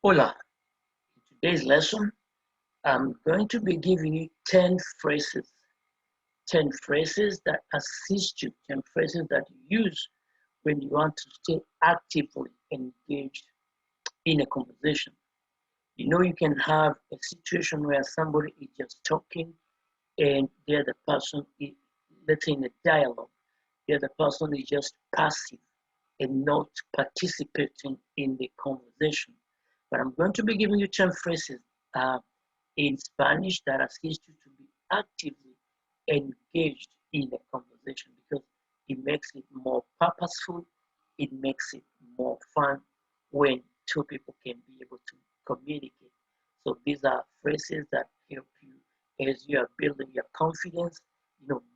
Hola, in today's lesson, I'm going to be giving you 10 phrases, 10 phrases that assist you, 10 phrases that you use when you want to stay actively engaged in a conversation. You know, you can have a situation where somebody is just talking and the other person is, let's say, in a dialogue, the other person is just passive and not participating in the conversation. But I'm going to be giving you 10 phrases uh, in Spanish that assist you to be actively engaged in a conversation because it makes it more purposeful, it makes it more fun when two people can be able to communicate. So these are phrases that help you as you are building your confidence,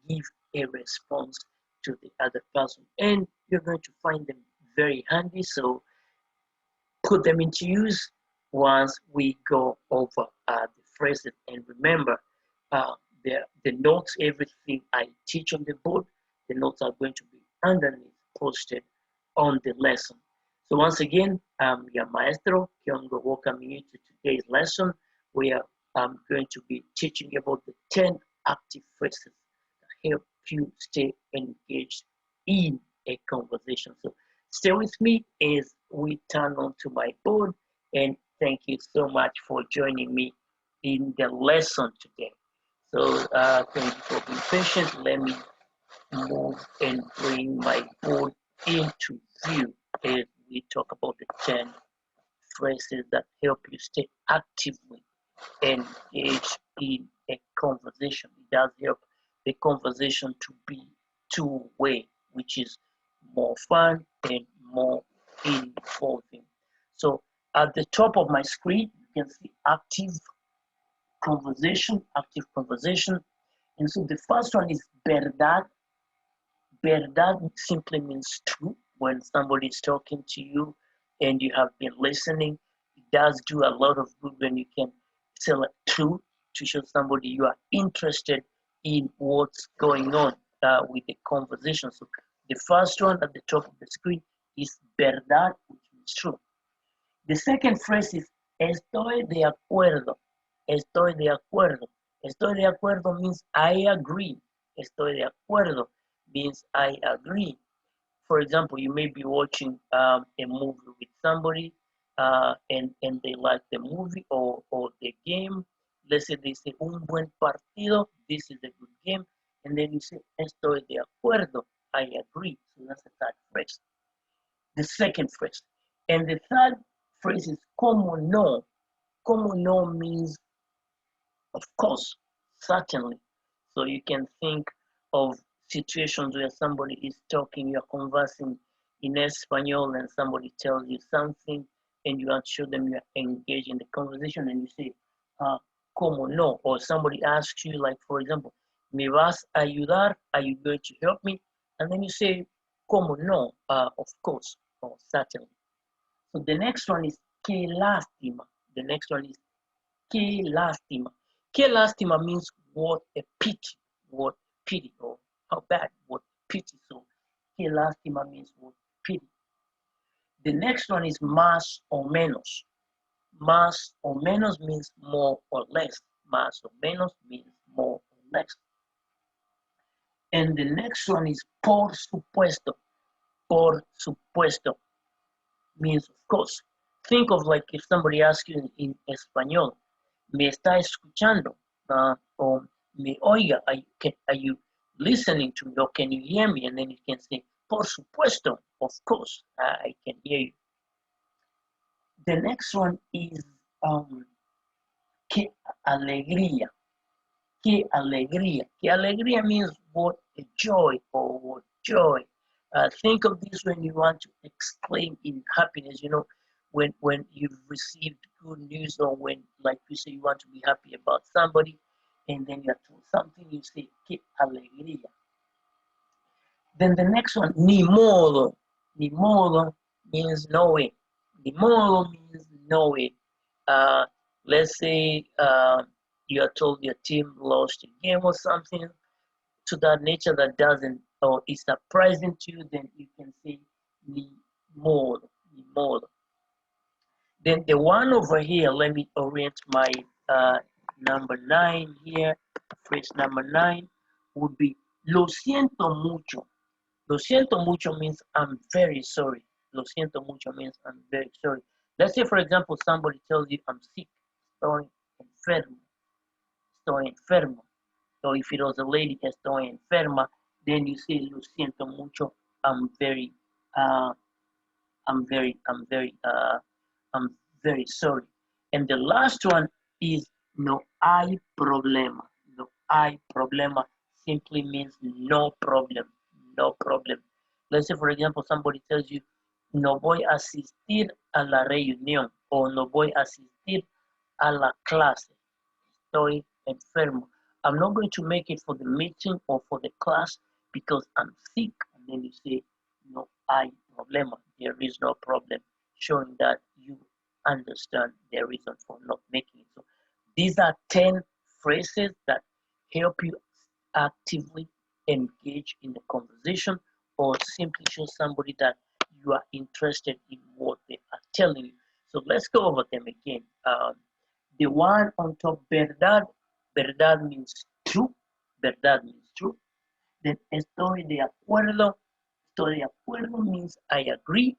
give a response to the other person. And you're going to find them very handy. So put them into use once we go over the phrases. And remember, uh, the notes, everything I teach on the board, the notes are going to be underneath posted on the lesson. So once again, I'm your maestro, Kiongo, welcoming you to today's lesson where I'm going to be teaching you about the 10 active phrases that help you stay engaged in a conversation. So stay with me as we turn on to my board, and thank you so much for joining me in the lesson today. So thank you for being patient. Let me move and bring my board into view as we talk about the 10 phrases that help you stay actively engaged in a conversation. It does help the conversation to be two-way, which is more fun and more involving. So at the top of my screen, you can see active conversation. And so the first one is verdad. Verdad simply means true. When somebody is talking to you and you have been listening, it does do a lot of good when you can select true to show somebody you are interested in what's going on with the conversation. So the first one at the top of the screen is verdad, which means true. The second phrase is estoy de acuerdo. Estoy de acuerdo. Estoy de acuerdo means I agree. Estoy de acuerdo means I agree. For example, you may be watching a movie with somebody and they like the movie or the game. Let's say they say un buen partido, this is a good game. And then you say estoy de acuerdo, I agree. So that's the third phrase. The second phrase. And the third phrase is cómo no. Cómo no means of course, certainly. So you can think of situations where somebody is talking, you're conversing in Espanol, and somebody tells you something, and you want to show them you're engaged in the conversation, and you say, ¿cómo no? Or somebody asks you, like, for example, ¿me vas a ayudar? Are you going to help me? And then you say, ¿cómo no? Of course, or certainly. So the next one is, qué lástima. The next one is, qué lástima. Qué lástima means what a pity, or how bad, what pity. So, qué lástima means what pity. The next one is más o menos. Más o menos means more or less. Más o menos means more or less. And the next one is por supuesto. Por supuesto means of course. Think of like if somebody asks you in español, me está escuchando, or me oiga, are you listening to me, or can you hear me? And then you can say, por supuesto, of course, I can hear you. The next one is qué alegría. Qué alegría. Qué alegría means what a joy or what joy. Think of this when you want to exclaim in happiness, when you've received good news, or when, like you say, you want to be happy about somebody, and then you're told something, you say, qué alegría. Then the next one, ni modo. Ni modo means no way. Ni modo means no way. Let's say you are told your team lost a game or something to that nature that doesn't, or is surprising to you, then you can say ni modo, ni modo. Then the one over here, let me orient my number 9 here. Phrase number 9 would be lo siento mucho. Lo siento mucho means I'm very sorry. Lo siento mucho means I'm very sorry. Let's say, for example, somebody tells you I'm sick. Estoy enfermo. Estoy enfermo. So if it was a lady, estoy enferma, then you say lo siento mucho. I'm very, uh, I'm very sorry. And the last one is no hay problema. No hay problema simply means no problem. No problem. Let's say, for example, somebody tells you, no voy a asistir a la reunión o no voy a asistir a la clase. Estoy enfermo. I'm not going to make it for the meeting or for the class because I'm sick. And then you say, no hay problema. There is no problem, showing that you understand the reason for not making it. So these are 10 phrases that help you actively engage in the conversation or simply show somebody that you are interested in what they are telling you. So let's go over them again. The one on top, verdad, verdad means true, verdad means true. Then estoy de acuerdo, estoy de acuerdo means I agree.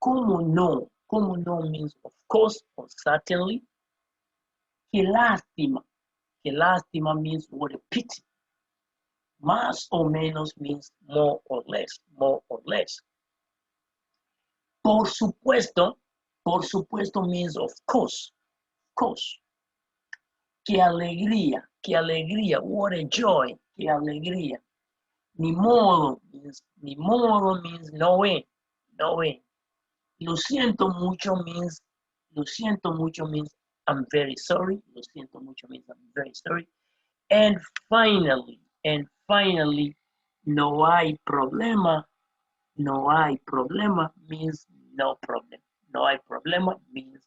Cómo no means of course or certainly. Que lástima means what a pity. Más o menos means more or less, more or less. Por supuesto means of course, of course. Que alegría, what a joy, que alegría. Ni modo means no way, no way. Lo siento mucho means I'm very sorry. Lo siento mucho means I'm very sorry. And finally, no hay problema means no problem. No hay problema means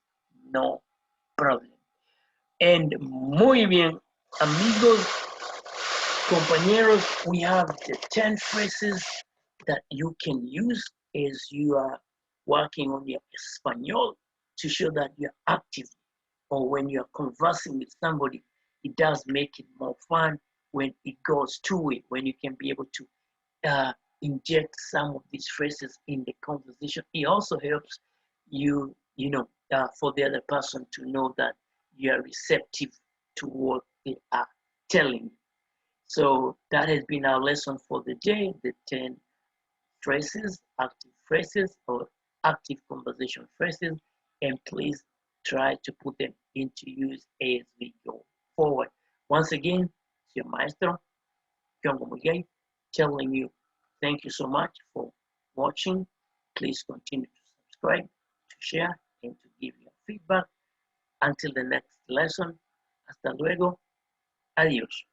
no problem. And muy bien, amigos, compañeros, we have the 10 phrases that you can use as you are working on your Espanol to show that you're active, or when you're conversing with somebody. It does make it more fun when it goes two-way, when you can be able to inject some of these phrases in the conversation. It also helps you, for the other person to know that you are receptive to what they are telling you. So that has been our lesson for the day, the 10 phrases, active phrases, or active conversation phrases, and please try to put them into use as we go forward. Once again, it's your maestro, Kyongo Mugai, telling you thank you so much for watching. Please continue to subscribe, to share, and to give your feedback. Until the next lesson, hasta luego, adiós.